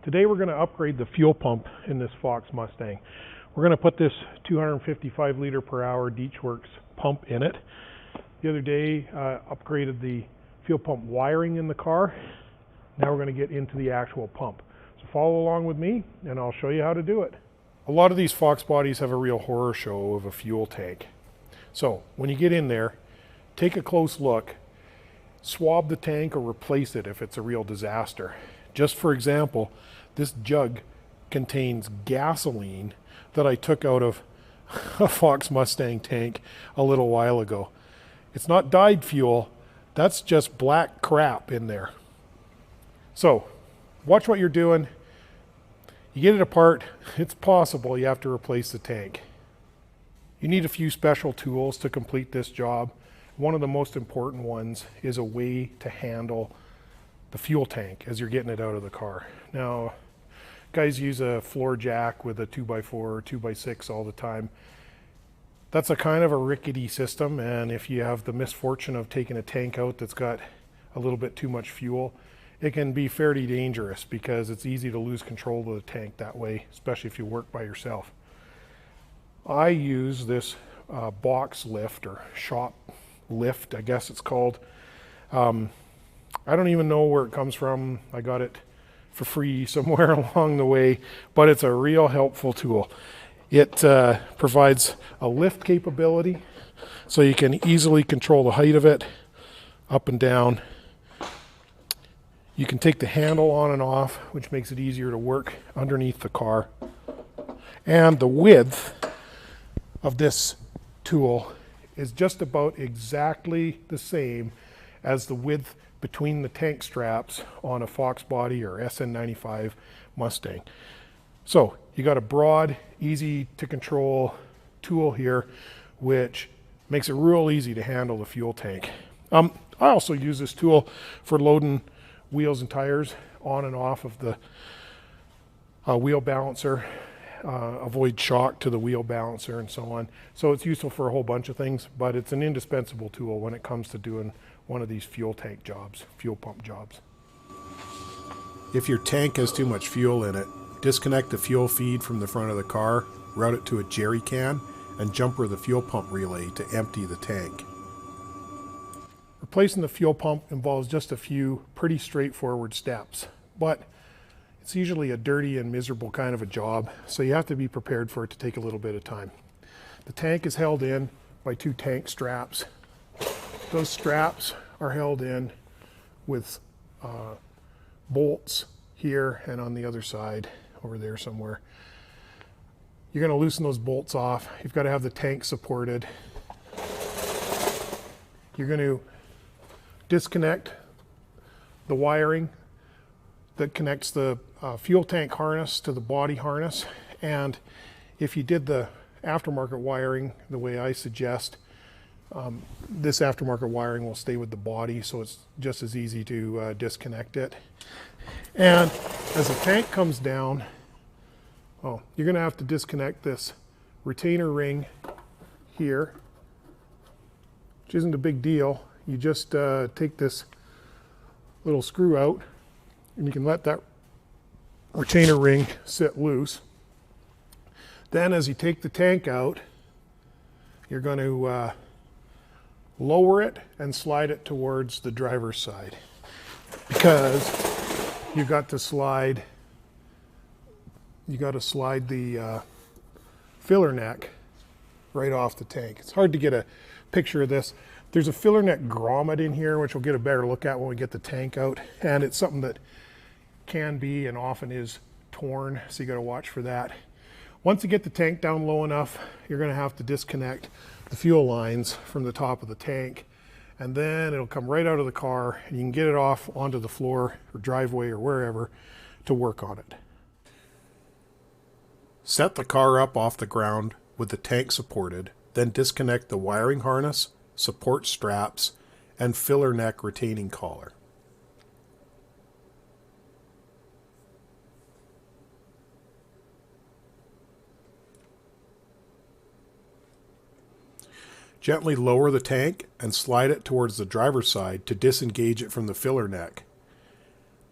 Today we're going to upgrade the fuel pump in this Fox Mustang. We're going to put this 255 liter per hour Deechworks pump in it. The other day upgraded the fuel pump wiring in the car. Now we're going to get into the actual pump. So follow along with me and I'll show you how to do it. A lot of these Foxbodies have a real horror show of a fuel tank. So when you get in there, take a close look, swab the tank or replace it if it's a real disaster. Just for example, this jug contains gasoline that I took out of a Fox Mustang tank a little while ago. It's not dyed fuel, that's just black crap in there. So watch what you're doing. You get it apart, it's possible you have to replace the tank. You need a few special tools to complete this job. One of the most important ones is a way to handle the fuel tank as you're getting it out of the car. Now, guys use a floor jack with a 2x4 or 2x6 all the time. That's a kind of a rickety system, and if you have the misfortune of taking a tank out that's got a little bit too much fuel, it can be fairly dangerous because it's easy to lose control of the tank that way, especially if you work by yourself. I use this box lift or shop lift, I guess it's called. I don't even know where it comes from. I got it for free somewhere along the way, but it's a real helpful tool. It provides a lift capability so you can easily control the height of it up and down. You can take the handle on and off, which makes it easier to work underneath the car. And the width of this tool is just about exactly the same as the width between the tank straps on a Foxbody or SN95 Mustang. So you got a broad, easy to control tool here, which makes it real easy to handle the fuel tank. I also use this tool for loading wheels and tires on and off of the wheel balancer, avoid shock to the wheel balancer and so on. So it's useful for a whole bunch of things, but it's an indispensable tool when it comes to doing one of these fuel tank jobs, fuel pump jobs. If your tank has too much fuel in it, disconnect the fuel feed from the front of the car, route it to a jerry can, and jumper the fuel pump relay to empty the tank. Replacing the fuel pump involves just a few pretty straightforward steps, but it's usually a dirty and miserable kind of a job, so you have to be prepared for it to take a little bit of time. The tank is held in by two tank straps. Those straps are held in with bolts here and on the other side over there somewhere. You're going to loosen those bolts off. You've got to have the tank supported. You're going to disconnect the wiring that connects the fuel tank harness to the body harness, and if you did the aftermarket wiring the way I suggest, this aftermarket wiring will stay with the body, so it's just as easy to disconnect it. And as the tank comes down, you're going to have to disconnect this retainer ring here, which isn't a big deal. You just take this little screw out and you can let that retainer ring sit loose. Then as you take the tank out, you're going to lower it and slide it towards the driver's side, because you've got to slide the filler neck right off the tank. It's hard to get a picture of this. There's a filler neck grommet in here, which we'll get a better look at when we get the tank out, and it's something that can be and often is torn, so you got to watch for that. Once you get the tank down low enough, you're going to have to disconnect the fuel lines from the top of the tank, and then it'll come right out of the car and you can get it off onto the floor or driveway or wherever to work on it. Set the car up off the ground with the tank supported, then disconnect the wiring harness, support straps, and filler neck retaining collar. Gently lower the tank and slide it towards the driver's side to disengage it from the filler neck.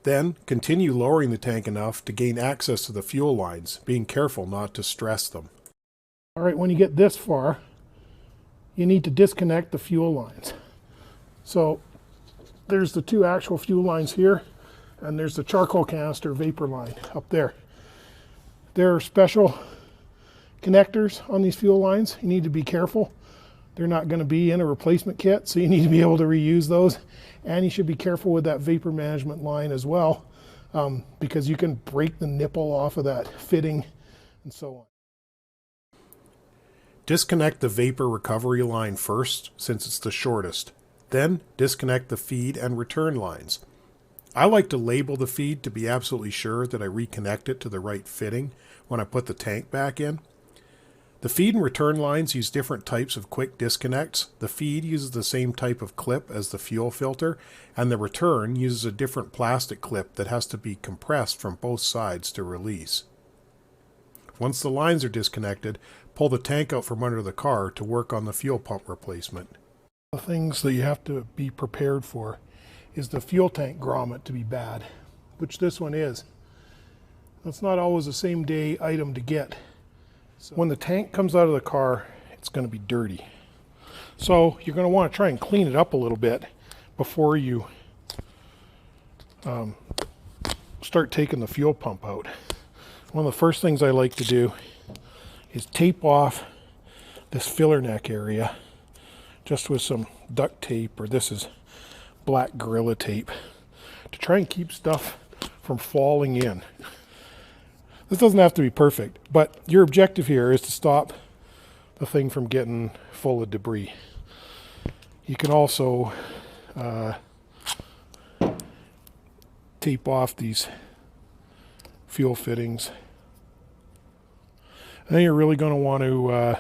Then continue lowering the tank enough to gain access to the fuel lines, being careful not to stress them. All right, when you get this far, you need to disconnect the fuel lines. So there's the two actual fuel lines here, and there's the charcoal canister vapor line up there. There are special connectors on these fuel lines. You need to be careful. They're not going to be in a replacement kit, so you need to be able to reuse those. And you should be careful with that vapor management line as well, because you can break the nipple off of that fitting and so on. Disconnect the vapor recovery line first, since it's the shortest. Then disconnect the feed and return lines. I like to label the feed to be absolutely sure that I reconnect it to the right fitting when I put the tank back in. The feed and return lines use different types of quick disconnects. The feed uses the same type of clip as the fuel filter, and the return uses a different plastic clip that has to be compressed from both sides to release. Once the lines are disconnected, pull the tank out from under the car to work on the fuel pump replacement. The things that you have to be prepared for is the fuel tank grommet to be bad, which this one is. That's not always the same day item to get. So when the tank comes out of the car, it's going to be dirty. So you're going to want to try and clean it up a little bit before you start taking the fuel pump out. One of the first things I like to do is tape off this filler neck area just with some duct tape, or this is black Gorilla tape, to try and keep stuff from falling in. This doesn't have to be perfect, but your objective here is to stop the thing from getting full of debris. You can also tape off these fuel fittings. And then you're really going to want to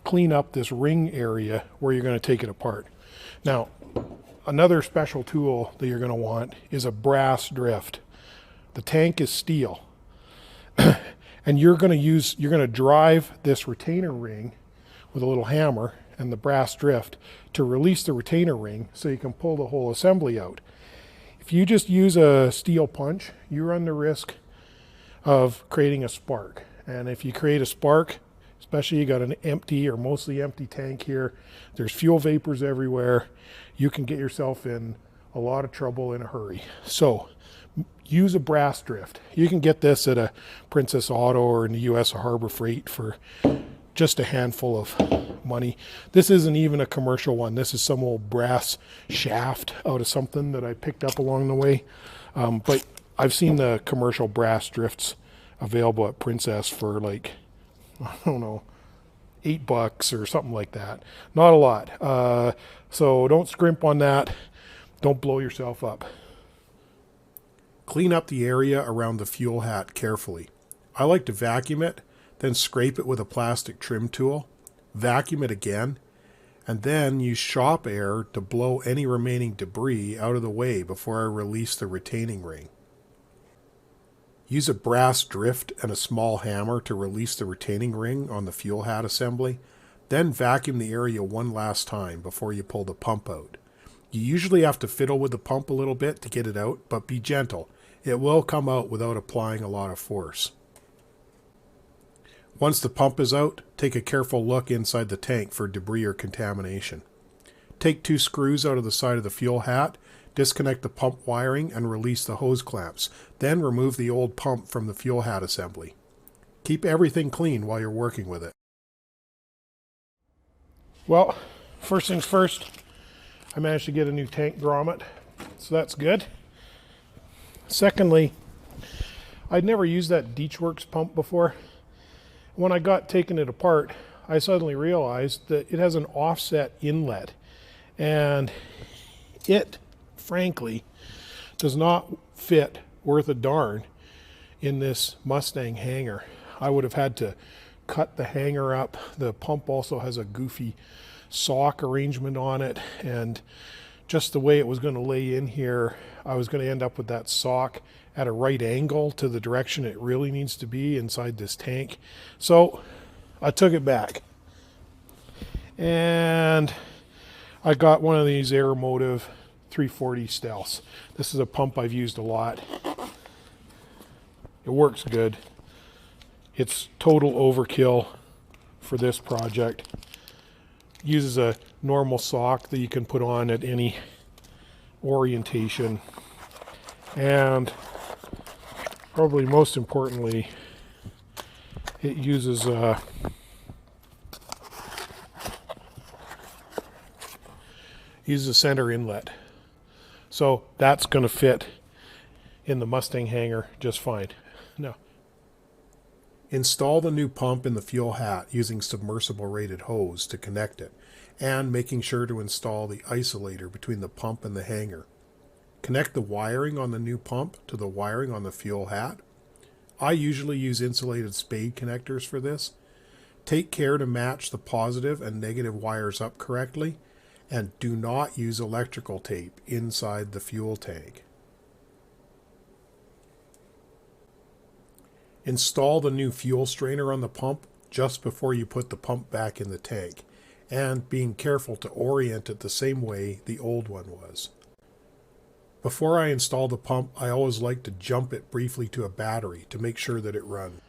clean up this ring area where you're going to take it apart. Now, another special tool that you're going to want is a brass drift. The tank is steel. And you're going to drive this retainer ring with a little hammer and the brass drift to release the retainer ring so you can pull the whole assembly out. If you just use a steel punch, you run the risk of creating a spark. And if you create a spark, especially you got an empty or mostly empty tank here, there's fuel vapors everywhere, you can get yourself in a lot of trouble in a hurry. So use a brass drift. You can get this at a Princess Auto or in the US Harbor Freight for just a handful of money. This isn't even a commercial one. This is some old brass shaft out of something that I picked up along the way. But I've seen the commercial brass drifts available at Princess for like, I don't know, $8 or something like that. Not a lot. So don't scrimp on that. Don't blow yourself up. Clean up the area around the fuel hat carefully. I like to vacuum it, then scrape it with a plastic trim tool, vacuum it again, and then use shop air to blow any remaining debris out of the way before I release the retaining ring. Use a brass drift and a small hammer to release the retaining ring on the fuel hat assembly, then vacuum the area one last time before you pull the pump out. You usually have to fiddle with the pump a little bit to get it out, but be gentle. It will come out without applying a lot of force. Once the pump is out, take a careful look inside the tank for debris or contamination. Take 2 screws out of the side of the fuel hat, disconnect the pump wiring, and release the hose clamps. Then remove the old pump from the fuel hat assembly. Keep everything clean while you're working with it. Well, first things first, I managed to get a new tank grommet, so that's good. Secondly, I'd never used that Deechworks pump before. When I got taking it apart, I suddenly realized that it has an offset inlet, and it, frankly, does not fit worth a darn in this Mustang hanger. I would have had to cut the hanger up. The pump also has a goofy sock arrangement on it, and just the way it was going to lay in here, I was going to end up with that sock at a right angle to the direction it really needs to be inside this tank. So I took it back, and I got one of these Aeromotive 340 Stealths. This is a pump I've used a lot. It works good. It's total overkill for this project. Uses a normal sock that you can put on at any orientation. And probably most importantly, it uses a center inlet. So that's going to fit in the Mustang hanger just fine. Now, install the new pump in the fuel hat using submersible rated hose to connect it, and making sure to install the isolator between the pump and the hanger. Connect the wiring on the new pump to the wiring on the fuel hat. I usually use insulated spade connectors for this. Take care to match the positive and negative wires up correctly, and do not use electrical tape inside the fuel tank. Install the new fuel strainer on the pump just before you put the pump back in the tank, and being careful to orient it the same way the old one was. Before I install the pump, I always like to jump it briefly to a battery to make sure that it runs.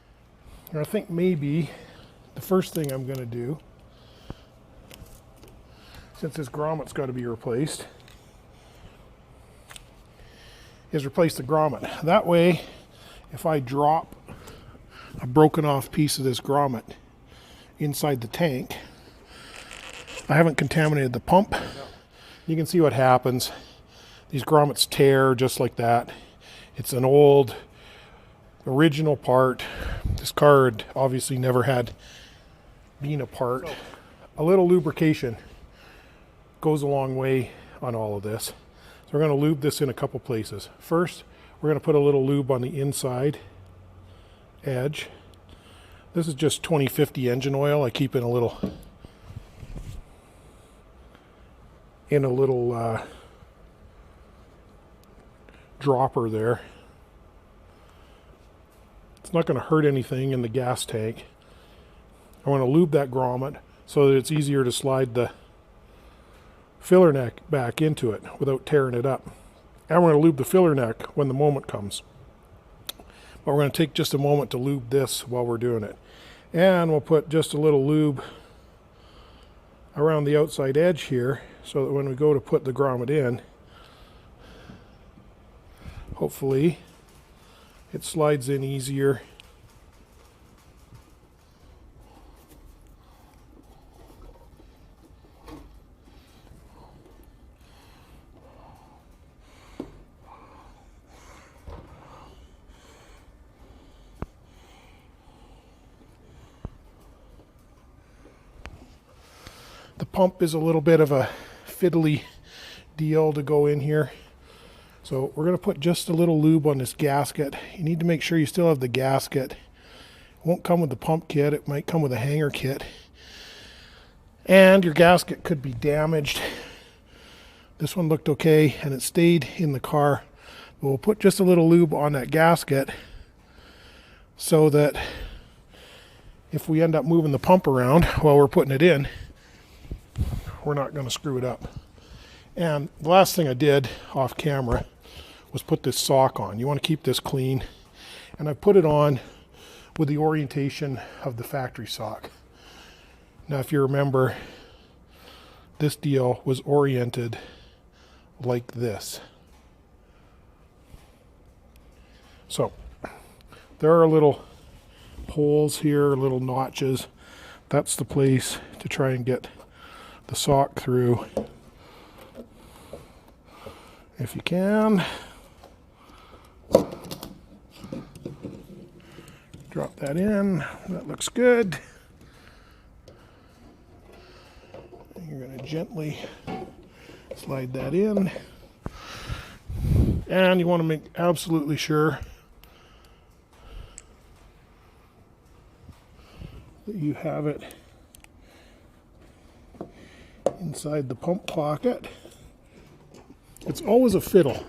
I think maybe the first thing I'm going to do, since this grommet's got to be replaced, is replace the grommet. That way, if I drop a broken off piece of this grommet inside the tank, I haven't contaminated the pump. You can see what happens. These grommets tear just like that. It's an old original part. This car had obviously never had been apart. A little lubrication goes a long way on all of this. So we're going to lube this in a couple places. First, we're going to put a little lube on the inside edge. This is just 2050 engine oil. I keep in a little dropper there. It's not going to hurt anything in the gas tank. I want to lube that grommet so that it's easier to slide the filler neck back into it without tearing it up. And we're going to lube the filler neck when the moment comes. But we're going to take just a moment to lube this while we're doing it. And we'll put just a little lube around the outside edge here so that when we go to put the grommet in, hopefully it slides in easier. The pump is a little bit of a fiddly deal to go in here. So we're going to put just a little lube on this gasket. You need to make sure you still have the gasket. It won't come with the pump kit. It might come with a hanger kit. And your gasket could be damaged. This one looked okay and it stayed in the car. But we'll put just a little lube on that gasket so that if we end up moving the pump around while we're putting it in, we're not going to screw it up. And the last thing I did off camera was put this sock on. You want to keep this clean. And I put it on with the orientation of the factory sock. Now, if you remember, this deal was oriented like this. So there are little holes here, little notches. That's the place to try and get the sock through if you can. Drop that in. That looks good. You're going to gently slide that in. And you want to make absolutely sure that you have it inside the pump pocket. It's always a fiddle.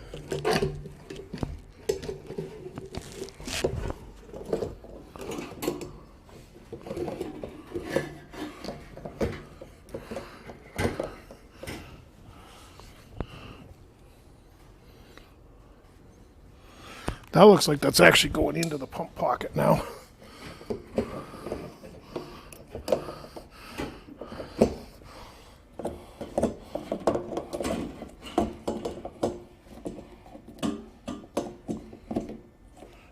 That looks like that's actually going into the pump pocket now.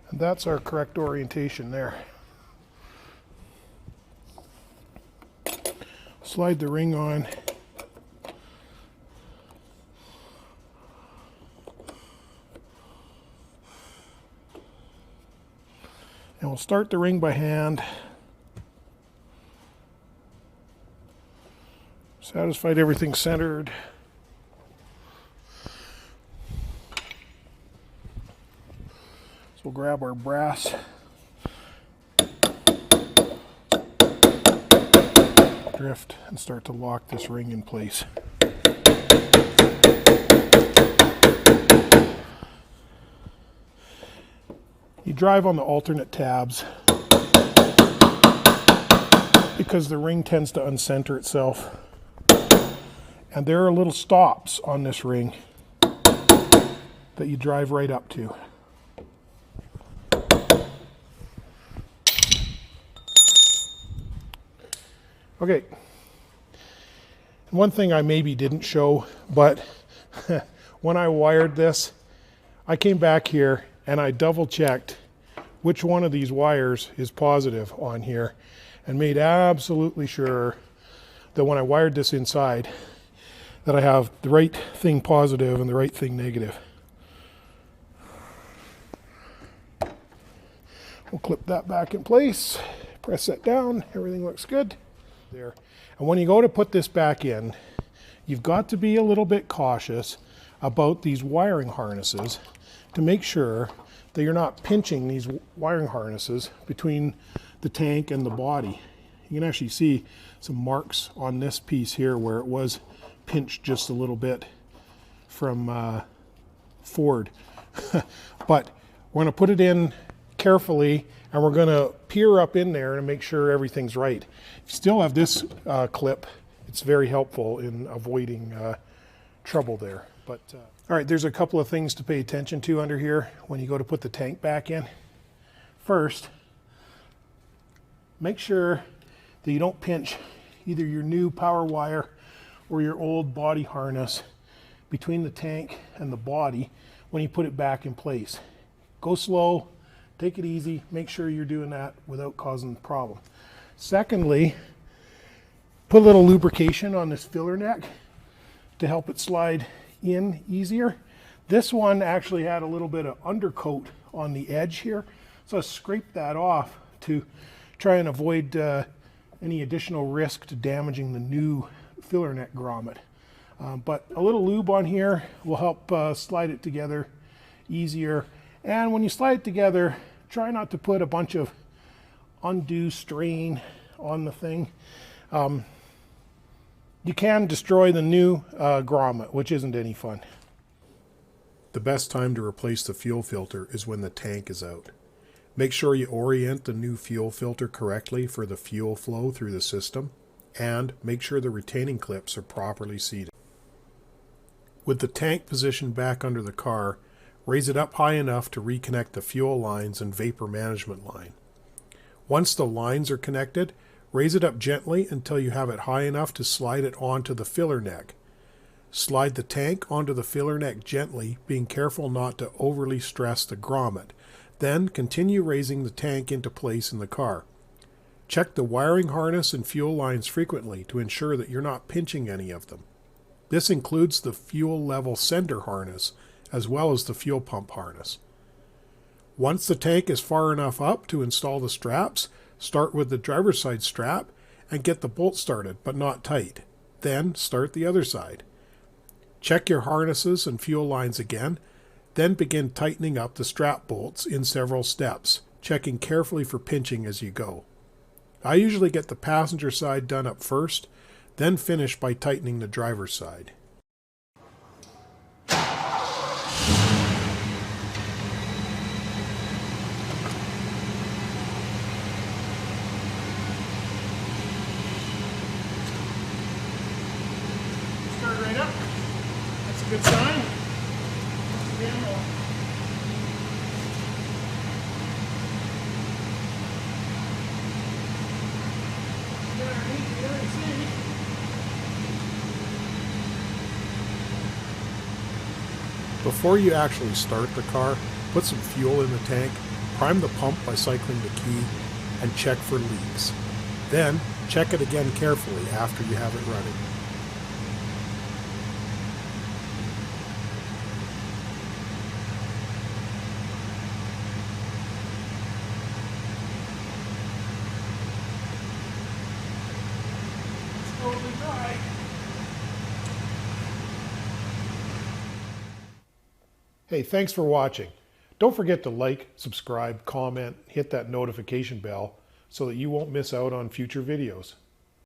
And that's our correct orientation there. Slide the ring on. And we'll start the ring by hand. Satisfied everything's centered. So we'll grab our brass drift and start to lock this ring in place. You drive on the alternate tabs because the ring tends to uncenter itself. And there are little stops on this ring that you drive right up to. Okay. One thing I maybe didn't show, but when I wired this, I came back here and I double checked which one of these wires is positive on here and made absolutely sure that when I wired this inside that I have the right thing positive and the right thing negative. We'll clip that back in place, press that down, everything looks good there. And when you go to put this back in, you've got to be a little bit cautious about these wiring harnesses to make sure that you're not pinching these wiring harnesses between the tank and the body. You can actually see some marks on this piece here where it was pinched just a little bit from forward. But we're going to put it in carefully and we're going to peer up in there and make sure everything's right. If you still have this clip, it's very helpful in avoiding trouble there. But all right, there's a couple of things to pay attention to under here when you go to put the tank back in. First, make sure that you don't pinch either your new power wire or your old body harness between the tank and the body when you put it back in place. Go slow, take it easy, make sure you're doing that without causing a problem. Secondly, put a little lubrication on this filler neck to help it slide in easier. This one actually had a little bit of undercoat on the edge here, so I scraped that off to try and avoid any additional risk to damaging the new filler neck grommet. But a little lube on here will help slide it together easier. And when you slide it together, try not to put a bunch of undue strain on the thing. You can destroy the new grommet, which isn't any fun. The best time to replace the fuel filter is when the tank is out. Make sure you orient the new fuel filter correctly for the fuel flow through the system, and make sure the retaining clips are properly seated. With the tank positioned back under the car, raise it up high enough to reconnect the fuel lines and vapor management line. Once the lines are connected, raise it up gently until you have it high enough to slide it onto the filler neck. Slide the tank onto the filler neck gently, being careful not to overly stress the grommet. Then continue raising the tank into place in the car. Check the wiring harness and fuel lines frequently to ensure that you're not pinching any of them. This includes the fuel level sender harness as well as the fuel pump harness. Once the tank is far enough up to install the straps, start with the driver's side strap and get the bolt started, but not tight. Then start the other side. Check your harnesses and fuel lines again, then begin tightening up the strap bolts in several steps, checking carefully for pinching as you go. I usually get the passenger side done up first, then finish by tightening the driver's side. Start right up. That's a good sign. Again, Before you actually start the car, put some fuel in the tank, prime the pump by cycling the key, and check for leaks. Then, check it again carefully after you have it running. Hey, thanks for watching. Don't forget to like, subscribe, comment, hit that notification bell so that you won't miss out on future videos.